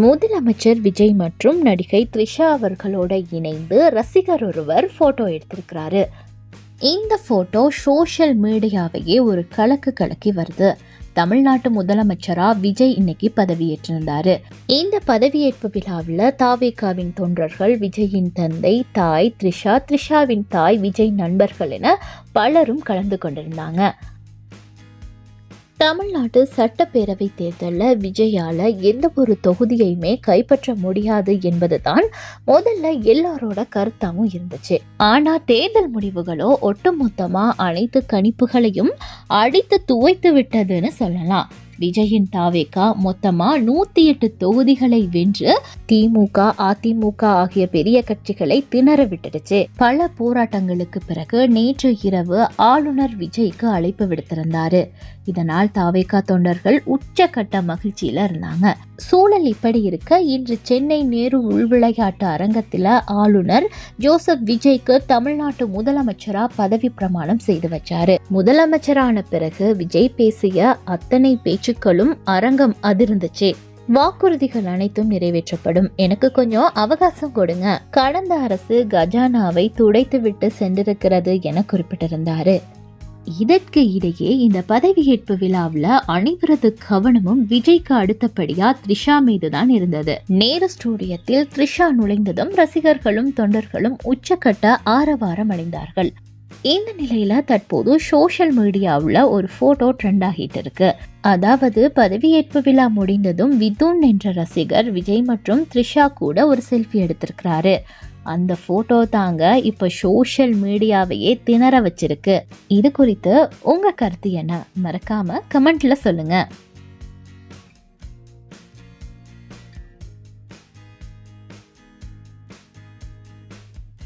முதலமைச்சர் விஜய் மற்றும் நடிகை த்ரிஷா அவர்களோட இணைந்து ரசிகர் ஒருவர் போட்டோ எடுத்திருக்கிறாரு. இந்த போட்டோ சோஷியல் மீடியாவையே ஒரு கலக்கி வருது. தமிழ்நாட்டு முதலமைச்சரா விஜய் இன்னைக்கு பதவியேற்றிருந்தாரு. இந்த பதவியேற்பு விழாவில் தாவேகாவின் தொண்டர்கள், விஜயின் தந்தை, தாய் த்ரிஷா, த்ரிஷாவின் தாய், விஜய் நண்பர்கள் என பலரும் கலந்து கொண்டிருந்தாங்க. தமிழ்நாட்டு சட்டப்பேரவை தேர்தலில் விஜயால எந்த ஒரு தொகுதியையுமே கைப்பற்ற முடியாது என்பதுதான் முதல்ல எல்லாரோட கருத்தாவும் இருந்துச்சு. ஆனா தேர்தல் முடிவுகளோ ஒட்டுமொத்தமா அனைத்து கணிப்புகளையும் அடித்து துவைத்து விட்டதுன்னு சொல்லலாம். விஜயின் தாவேகா மொத்தமா 108 தொகுதிகளை வென்று திமுக, அதிமுக ஆகிய பெரிய கட்சிகளை திணற விட்டுடுச்சு. பல போராட்டங்களுக்கு பிறகு நேற்று இரவு ஆளுநர் விஜய்க்கு அழைப்பு விடுத்திருந்தாரு. இதனால் தாவேகா தொண்டர்கள் உச்சகட்ட மகிழ்ச்சியில இருந்தாங்க. சூழல் இப்படி இருக்க, இன்று சென்னை நேரு உள்விளையாட்டு அரங்கத்தில் ஆளுநர் ஜோசப் விஜய்க்கு தமிழ்நாட்டு முதலமைச்சரா பதவி பிரமாணம் செய்து வச்சாரு. முதலமைச்சரான பிறகு விஜய் பேசிய அத்தனை பேச்சுக்களும் அரங்கம் அதிர்ந்துச்சு. வாக்குறுதிகள் அனைத்தும் நிறைவேற்றப்படும், எனக்கு கொஞ்சம் அவகாசம் கொடுங்க, கடந்த அரசு கஜானாவை துடைத்து விட்டு சென்றிருக்கிறது என குறிப்பிட்டிருந்தாரு. இதற்கு இடையே இந்த பதவியேற்பு விழாவில் அனைவரது கவனமும் விஜய்க்கு அடுத்தபடியா த்ரிஷா மீதுதான் இருந்தது. நேரு ஸ்டூடியத்தில் த்ரிஷா நுழைந்ததும் ரசிகர்களும் தொண்டர்களும் உச்சக்கட்ட ஆரவாரம் அடைந்தார்கள். இந்த நிலையில தற்போது சோஷியல் மீடியாவில் ஒரு போட்டோ ட்ரெண்ட் ஆகிட்டு இருக்கு. அதாவது பதவியேற்பு விழா முடிந்ததும் விதுன் என்ற ரசிகர் விஜய் மற்றும் த்ரிஷா கூட ஒரு செல்ஃபி எடுத்திருக்கிறாரு. அந்த போட்டோ தாங்க இப்ப சோஷியல் மீடியாவையே திணற வச்சிருக்கு. இது குறித்து உங்க கருத்து என்ன? மறக்காம கமெண்ட்ல சொல்லுங்க.